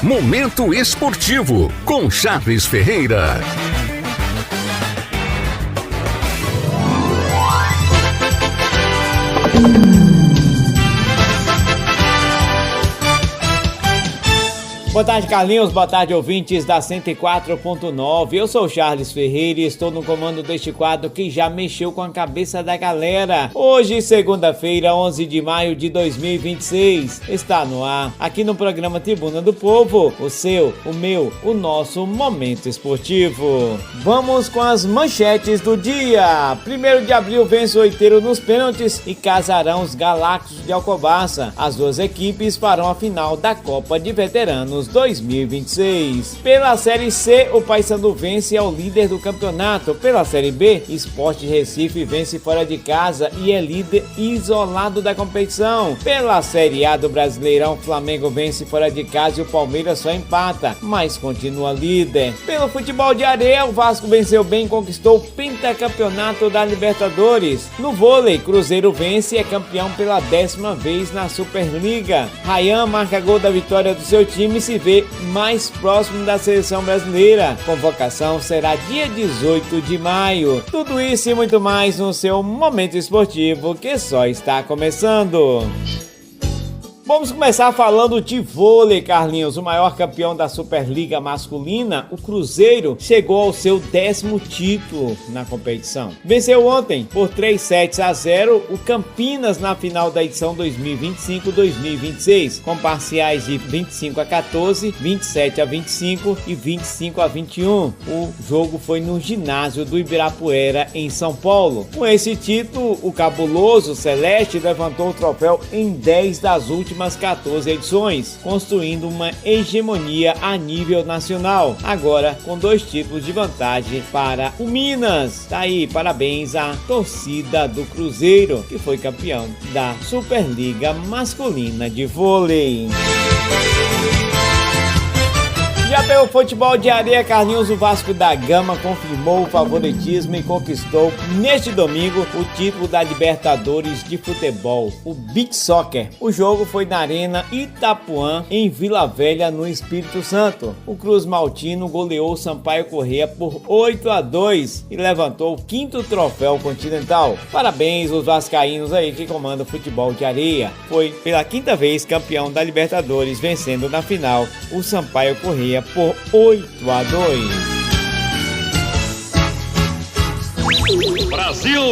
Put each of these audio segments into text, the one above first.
Momento Esportivo, com Charles Ferreira. Boa tarde, Carlinhos. Boa tarde, ouvintes da 104.9. Eu sou o Charles Ferreira e estou no comando deste quadro que já mexeu com a cabeça da galera. Hoje, segunda-feira, 11 de maio de 2026. Está no ar, aqui no programa Tribuna do Povo, o seu, o meu, o nosso Momento Esportivo. Vamos com as manchetes do dia. 1º de abril vence o Oiteiro nos pênaltis e casarão os Galácticos de Alcobaça. As duas equipes farão a final da Copa de Veteranos 2026. Pela Série C, o Paysandu vence e é o líder do campeonato. Pela Série B, Sport Recife vence fora de casa e é líder isolado da competição. Pela Série A do Brasileirão, o Flamengo vence fora de casa e o Palmeiras só empata, mas continua líder. Pelo futebol de areia, o Vasco venceu bem e conquistou o pentacampeonato da Libertadores. No vôlei, Cruzeiro vence e é campeão pela 10ª vez na Superliga. Ryan marca gol da vitória do seu time e se vê mais próximo da seleção brasileira. Convocação será dia 18 de maio. Tudo isso e muito mais no seu Momento Esportivo, que só está começando. Vamos começar falando de vôlei, Carlinhos. O maior campeão da Superliga masculina, o Cruzeiro, chegou ao seu 10º título na competição. Venceu ontem por 3-0 o Campinas na final da edição 2025-2026, com parciais de 25-14, 27-25 e 25-21. O jogo foi no ginásio do Ibirapuera, em São Paulo. Com esse título, o cabuloso Celeste levantou o troféu em 10 das últimas 14 edições, construindo uma hegemonia a nível nacional, agora com 2 títulos de vantagem para o Minas. Tá aí, parabéns à torcida do Cruzeiro, que foi campeão da Superliga Masculina de Vôlei. Já pelo futebol de areia, Carlinhos, o Vasco da Gama confirmou o favoritismo e conquistou neste domingo o título da Libertadores de futebol, o Beach Soccer. O jogo foi na Arena Itapuã, em Vila Velha, no Espírito Santo. O Cruz Maltino goleou o Sampaio Corrêa por 8-2 e levantou o 5º troféu continental. Parabéns aos vascaínos aí que comandam o futebol de areia. Foi pela 5ª vez campeão da Libertadores, vencendo na final o Sampaio Corrêa por 8-2. Brasil!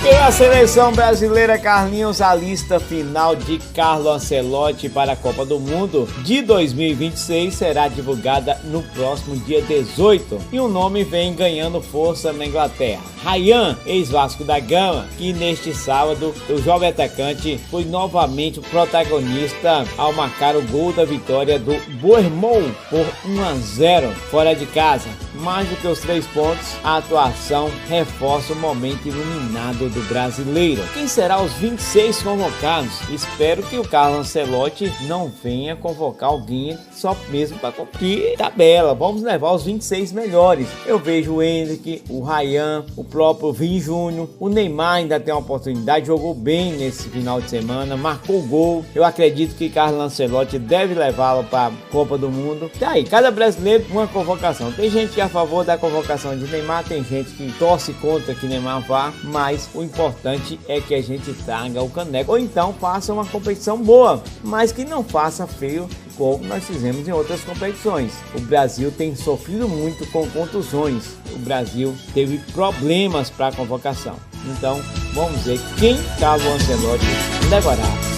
Pela seleção brasileira, Carlinhos, a lista final de Carlo Ancelotti para a Copa do Mundo de 2026 será divulgada no próximo dia 18 e o nome vem ganhando força na Inglaterra. Ryan, ex-Vasco da Gama, que neste sábado o jovem atacante foi novamente o protagonista ao marcar o gol da vitória do Bournemouth por 1-0 fora de casa. Mais do que os 3 pontos, a atuação reforça o momento iluminado do brasileiro. Quem será os 26 convocados? Espero que o Carlo Ancelotti não venha convocar alguém só mesmo para cumprir tabela. Vamos levar os 26 melhores. Eu vejo o Henrique, o Ryan, o próprio Vini Júnior, o Neymar ainda tem uma oportunidade, jogou bem nesse final de semana, marcou gol. Eu acredito que Carlo Ancelotti deve levá-lo para a Copa do Mundo. E aí, cada brasileiro uma convocação. Tem gente que é a favor da convocação de Neymar, tem gente que torce contra que Neymar vá, mas o importante é que a gente traga o caneco, ou então faça uma competição boa, mas que não faça feio como nós fizemos em outras competições. O Brasil tem sofrido muito com contusões, o Brasil teve problemas para a convocação. Então vamos ver quem Carlo Ancelotti levará.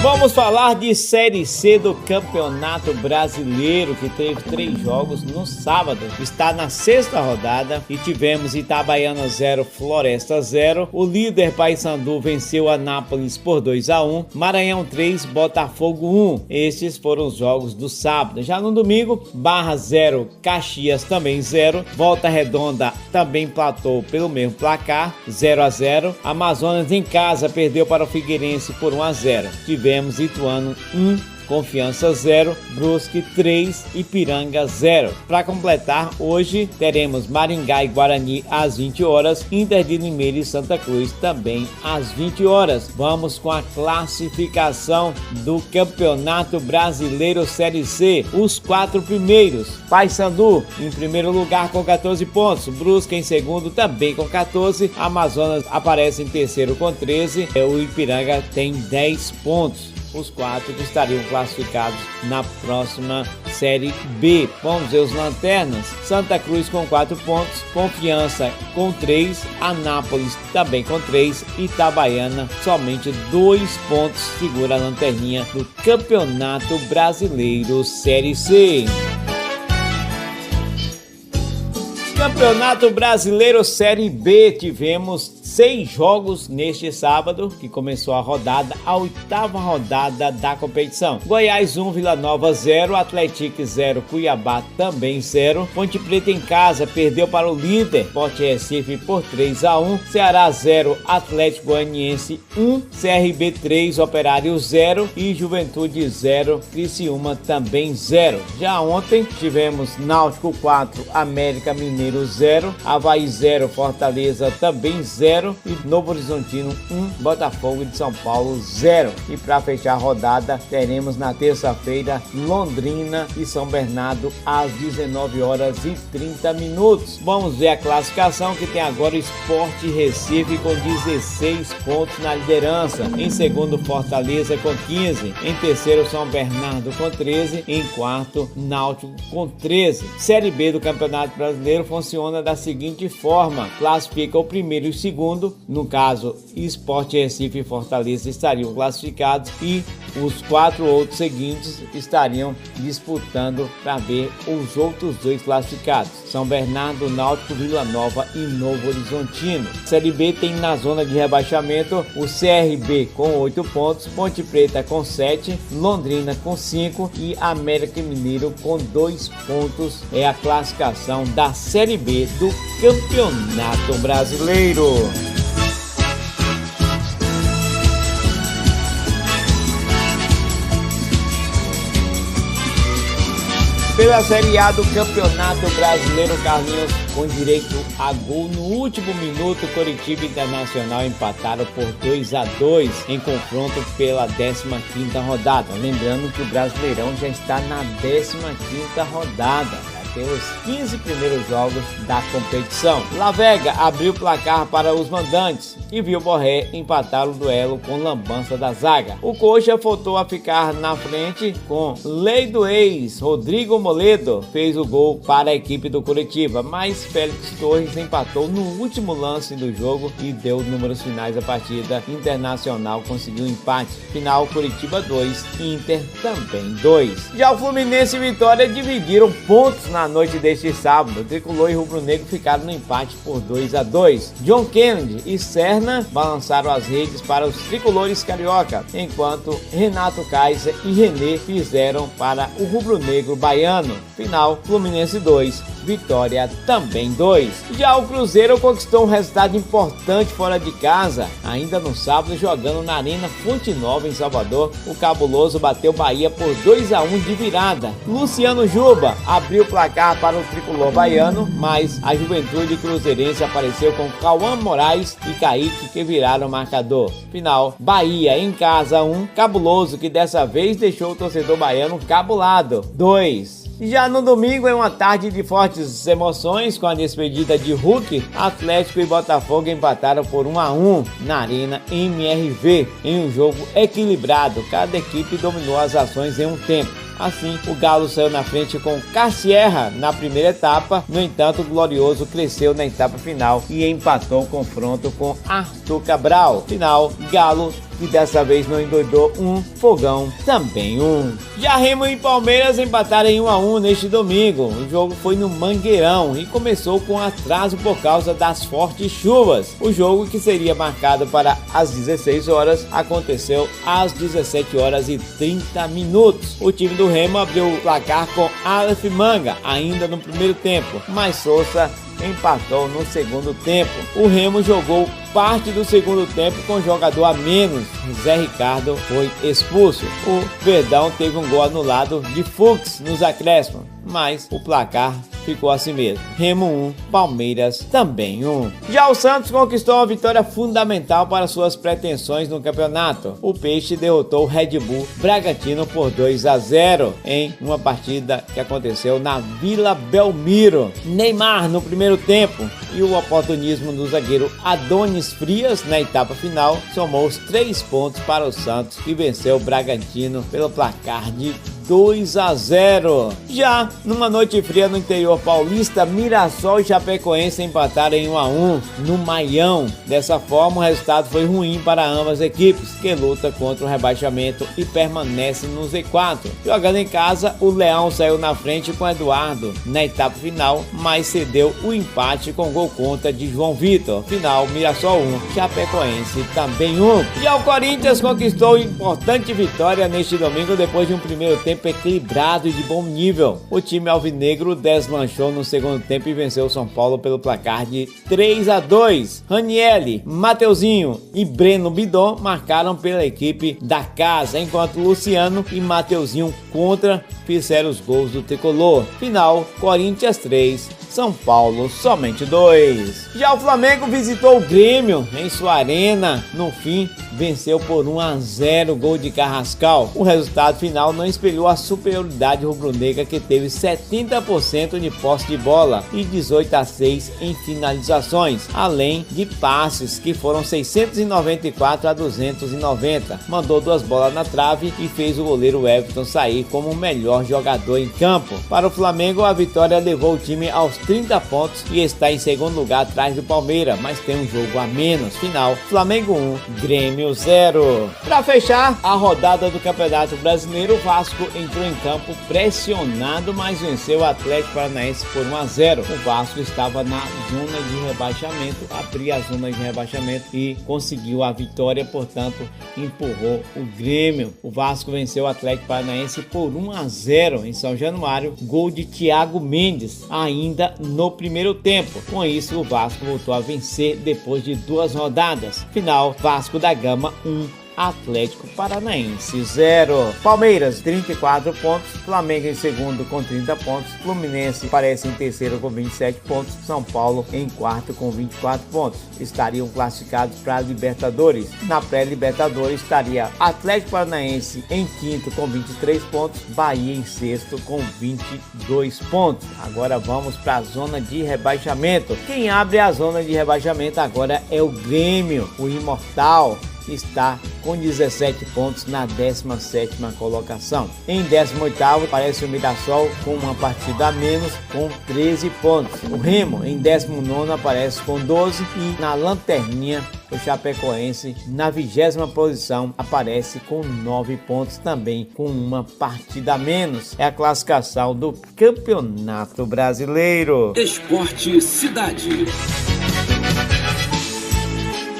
Vamos falar de Série C do Campeonato Brasileiro, que teve 3 jogos no sábado. Está na 6ª rodada e tivemos Itabaiana 0, Floresta 0. O líder Paysandu venceu Anápolis por 2-1. Maranhão 3, Botafogo 1. Estes foram os jogos do sábado. Já no domingo, Barra 0, Caxias também 0. Volta Redonda também empatou pelo mesmo placar, 0-0. Amazonas em casa perdeu para o Figueirense por 1-0. Tivemos Ituano 1, Confiança 0, Brusque 3, Ipiranga 0. Para completar, hoje teremos Maringá e Guarani às 20 horas, Inter de Limeira e Santa Cruz também às 20 horas. Vamos com a classificação do Campeonato Brasileiro Série C. Os 4 primeiros: Paysandu em primeiro lugar com 14 pontos, Brusque em segundo também com 14, Amazonas aparece em terceiro com 13, o Ipiranga tem 10 pontos. Os 4 que estariam classificados na próxima Série B. Vamos ver os lanternas: Santa Cruz com 4 pontos, Confiança com 3, Anápolis também com 3, Itabaiana somente 2 pontos, segura a lanterninha do Campeonato Brasileiro Série C. Campeonato Brasileiro Série B, tivemos 6 jogos neste sábado, que começou a rodada, a 8ª rodada da competição. Goiás 1, Vila Nova 0, Atlético 0, Cuiabá também 0. Ponte Preta em casa perdeu para o líder, Sport Recife por 3-1. Ceará 0, Atlético Goianiense 1, CRB 3, Operário 0 e Juventude 0, Criciúma também 0. Já ontem tivemos Náutico 4, América Mineiro 0, Avaí 0, Fortaleza também 0 e Novo Horizontino 1, Botafogo de São Paulo 0. E para fechar a rodada, teremos na terça-feira Londrina e São Bernardo às 19 horas e 30 minutos. Vamos ver a classificação, que tem agora Sport Recife com 16 pontos na liderança. Em segundo, Fortaleza com 15. Em terceiro, São Bernardo com 13. Em quarto, Náutico com 13. Série B do Campeonato Brasileiro funciona da seguinte forma: classifica o primeiro e o segundo. No caso, Sport Recife e Fortaleza estariam classificados e os 4 outros seguintes estariam disputando para ver os outros 2 classificados: São Bernardo, Náutico, Vila Nova e Novo Horizontino. Série B tem na zona de rebaixamento o CRB com 8 pontos, Ponte Preta com 7, Londrina com 5 e América Mineiro com 2 pontos. É a classificação da Série B do Campeonato Brasileiro. Pela Série A do Campeonato Brasileiro, Carlinhos, com direito a gol no último minuto, Coritiba e Internacional empataram por 2-2 em confronto pela 15ª rodada. Lembrando que o Brasileirão já está na 15ª rodada. Pelos 15 primeiros jogos da competição. La Vega abriu o placar para os mandantes e viu Borré empatar o duelo com lambança da zaga. O Coxa voltou a ficar na frente com lei do ex. Rodrigo Moledo fez o gol para a equipe do Coritiba, mas Félix Torres empatou no último lance do jogo e deu os números finais da partida. Internacional conseguiu empate. Final: Coritiba 2, Inter também 2. Já o Fluminense e Vitória dividiram pontos na noite deste sábado. Tricolor e Rubro Negro ficaram no empate por 2-2. John Kennedy e Serna balançaram as redes para os tricolores carioca, enquanto Renato Kaiser e René fizeram para o Rubro Negro baiano. Final: Fluminense 2, Vitória também 2. Já o Cruzeiro conquistou um resultado importante fora de casa, ainda no sábado, jogando na Arena Fonte Nova em Salvador. O Cabuloso bateu Bahia por 2-1 de virada. Luciano Juba abriu o placar para o tricolor baiano, mas a Juventude Cruzeirense apareceu com Cauã Moraes e Kaique, que viraram o marcador. Final: Bahia em casa 1, Cabuloso, que dessa vez deixou o torcedor baiano cabulado, 2. Já no domingo, em uma tarde de fortes emoções, com a despedida de Hulk, Atlético e Botafogo empataram por 1-1 na Arena MRV, em um jogo equilibrado. Cada equipe dominou as ações em um tempo. Assim, o Galo saiu na frente com Cassierra na primeira etapa. No entanto, o Glorioso cresceu na etapa final e empatou o confronto com Arthur Cabral. Final: Galo, que dessa vez não endoidou 1, Fogão também 1. Já Remo e Palmeiras empataram em 1-1 neste domingo. O jogo foi no Mangueirão e começou com atraso por causa das fortes chuvas. O jogo, que seria marcado para as 16 horas, aconteceu às 17 horas e 30 minutos. O time do Remo abriu o placar com Aleph Manga ainda no primeiro tempo, mas Souza empatou no segundo tempo. O Remo jogou parte do segundo tempo com jogador a menos. Zé Ricardo foi expulso. O Verdão teve um gol anulado de Fux nos acréscimos, mas o placar ficou assim mesmo. Remo 1, Palmeiras também 1. Já o Santos conquistou uma vitória fundamental para suas pretensões no campeonato. O Peixe derrotou o Red Bull Bragantino por 2-0 em uma partida que aconteceu na Vila Belmiro. Neymar no primeiro tempo e o oportunismo do zagueiro Adonis Frias na etapa final somou os 3 pontos para o Santos, que venceu o Bragantino pelo placar de 2-0. Já numa noite fria no interior paulista, Mirassol e Chapecoense empataram em 1-1 no Maião. Dessa forma, o resultado foi ruim para ambas as equipes, que lutam contra o rebaixamento e permanecem no Z4. Jogando em casa, o Leão saiu na frente com Eduardo na etapa final, mas cedeu o empate com gol contra de João Vitor. Final, Mirassol 1, Chapecoense também 1. Já o Corinthians conquistou importante vitória neste domingo depois de um primeiro tempo equilibrado e de bom nível. O time alvinegro deslanchou no segundo tempo e venceu o São Paulo pelo placar de 3-2. Ranieri, Mateuzinho e Breno Bidon marcaram pela equipe da casa, enquanto Luciano e Mateuzinho contra fizeram os gols do tricolor. Final, Corinthians 3, São Paulo somente 2. Já o Flamengo visitou o Grêmio em sua arena. No fim, venceu por 1-0, gol de Carrascal. O resultado final não espelhou a superioridade rubro-negra, que teve 70% de posse de bola e 18-6 em finalizações, além de passes que foram 694-290. Mandou 2 bolas na trave e fez o goleiro Everton sair como o melhor jogador em campo. Para o Flamengo, a vitória levou o time aos 30 pontos e está em segundo lugar atrás do Palmeiras, mas tem um jogo a menos. Final, Flamengo 1, Grêmio 0. Para fechar a rodada do Campeonato Brasileiro, o Vasco entrou em campo pressionado, mas venceu o Atlético Paranaense por 1-0. O Vasco estava na zona de rebaixamento, abriu a zona de rebaixamento e conseguiu a vitória, portanto, empurrou o Grêmio. O Vasco venceu o Atlético Paranaense por 1-0 em São Januário, gol de Thiago Mendes, ainda no primeiro tempo. Com isso, o Vasco voltou a vencer depois de 2 rodadas. Final, Vasco da Gama 1, Atlético Paranaense 0. Palmeiras 34 pontos, Flamengo em segundo com 30 pontos, Fluminense aparece em terceiro com 27 pontos, São Paulo em quarto com 24 pontos. Estariam classificados para a Libertadores. Na pré-Libertadores estaria Atlético Paranaense em quinto com 23 pontos, Bahia em sexto com 22 pontos. Agora vamos para a zona de rebaixamento. Quem abre a zona de rebaixamento agora é o Grêmio, o Imortal. Está com 17 pontos na 17ª colocação. Em 18º aparece o Mirassol com uma partida a menos com 13 pontos. O Remo em 19º aparece com 12 e na lanterninha o Chapecoense na 20ª posição aparece com 9 pontos, também com uma partida a menos. É a classificação do Campeonato Brasileiro. Esporte Cidade.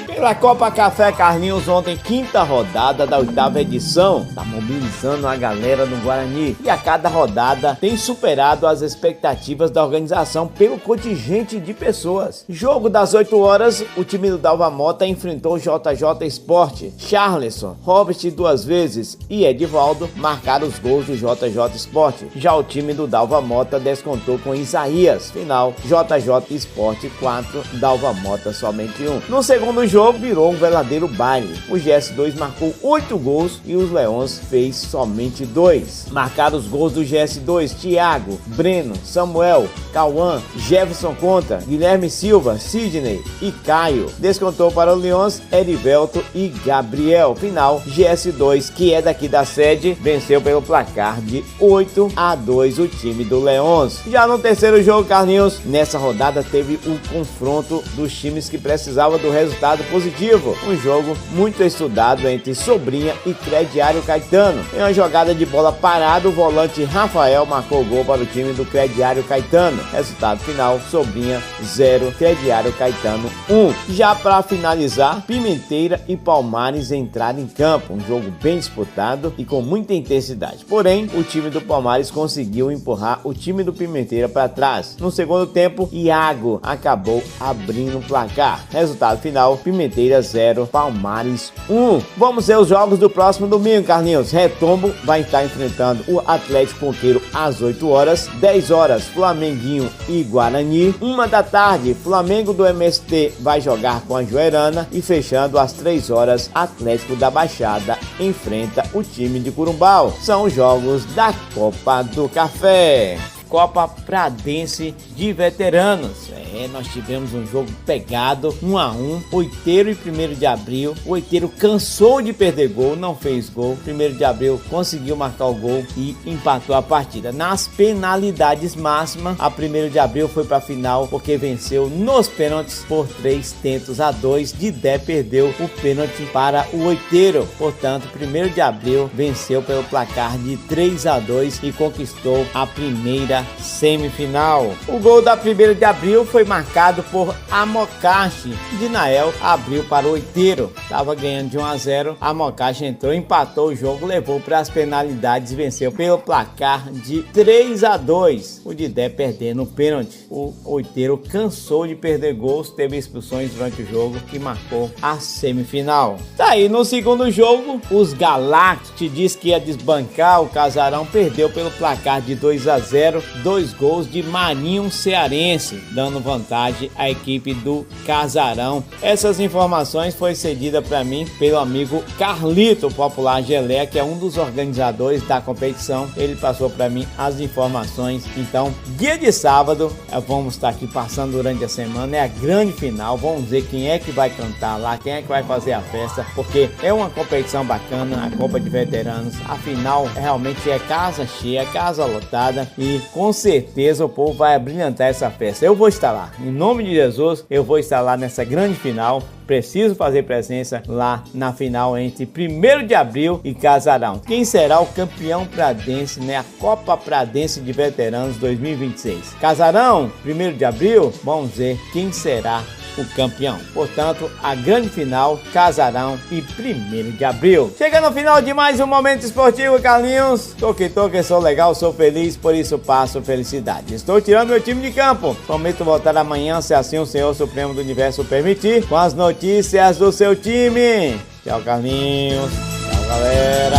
Pela Copa Café Carlinhos, ontem, 5ª rodada da 8ª edição, tá mobilizando a galera no Guarani e a cada rodada tem superado as expectativas da organização pelo contingente de pessoas. Jogo das 8 horas, o time do Dalva Mota enfrentou o JJ Sport. Charleson, Robert 2 vezes e Edivaldo marcaram os gols do JJ Sport. Já o time do Dalva Mota descontou com Isaías. Final, JJ Sport 4, Dalva Mota somente 1. No segundo jogo, virou um verdadeiro baile. O GS2 marcou 8 gols e os Leões fez somente 2. Marcaram os gols do GS2 Thiago, Breno, Samuel, Cauã, Jefferson Conta, Guilherme Silva, Sidney e Caio. Descontou para o Leões Erivelto e Gabriel. Final, GS2, que é daqui da sede, venceu pelo placar de 8-2 o time do Leões. Já no terceiro jogo, Carlinhos, nessa rodada teve o confronto dos times que precisavam do resultado positivo. positivo. Um jogo muito estudado entre Sobrinha e Crediário Caetano. Em uma jogada de bola parada, o volante Rafael marcou o gol para o time do Crediário Caetano. Resultado final, Sobrinha 0, Crediário Caetano 1. Já para finalizar, Pimenteira e Palmares entraram em campo. Um jogo bem disputado e com muita intensidade. Porém, o time do Palmares conseguiu empurrar o time do Pimenteira para trás. No segundo tempo, Iago acabou abrindo o placar. Resultado final, Pimenteira 0, Palmares 1. Vamos ver os jogos do próximo domingo, Carlinhos. Retombo vai estar enfrentando o Atlético Ponqueiro às 8 horas. 10 horas, Flamenguinho e Guarani. 1 da tarde, Flamengo do MST vai jogar com a Joerana. E fechando às 3 horas, Atlético da Baixada enfrenta o time de Corumbau. São os jogos da Copa do Café. Copa Pradense de Veteranos. Nós tivemos um jogo pegado, 1-1, Oiteiro e 1º de Abril. O Oiteiro cansou de perder gol, não fez gol. 1º de Abril conseguiu marcar o gol e empatou a partida. Nas penalidades máximas, a 1º de Abril foi para a final porque venceu nos pênaltis por 3-2. Didé perdeu o pênalti para o Oiteiro. Portanto, 1º de Abril venceu pelo placar de 3-2 e conquistou a primeira semifinal. O gol da 1º de Abril foi marcado por Amokachi. Dinael abriu para o Oiteiro. Estava ganhando de 1-0. Amokachi entrou, empatou o jogo, levou para as penalidades e venceu pelo placar de 3-2. O Didé perdendo o pênalti. O Oiteiro cansou de perder gols, teve expulsões durante o jogo que marcou a semifinal. Tá aí, no segundo jogo, os Galacti diz que ia desbancar o Casarão, perdeu pelo placar de 2-0. 2 gols de Marinho Cearense, dando vantagem à equipe do Casarão. Essas informações foi cedida para mim pelo amigo Carlito Popular Gelé, que é um dos organizadores da competição. Ele passou para mim as informações. Então, dia de sábado, vamos estar aqui passando durante a semana, é a grande final. Vamos ver quem é que vai cantar lá, quem é que vai fazer a festa, porque é uma competição bacana, a Copa de Veteranos. A final realmente é casa cheia, casa lotada e com certeza o povo vai abrilhantar essa festa. Eu vou estar lá, em nome de Jesus, eu vou estar lá nessa grande final. Preciso fazer presença lá na final entre 1º de Abril e Casarão. Quem será o campeão pradense, né? A Copa Pradense de Veteranos 2026. Casarão, 1º de Abril, vamos ver quem será o campeão. Portanto, a grande final, Casarão e 1º de Abril. Chegando ao final de mais um Momento Esportivo, Carlinhos. Toque, sou legal, sou feliz, por isso passo felicidade. Estou tirando meu time de campo. Prometo voltar amanhã, se assim o Senhor Supremo do Universo permitir, com as notícias do seu time. Tchau, Carlinhos. Tchau, galera.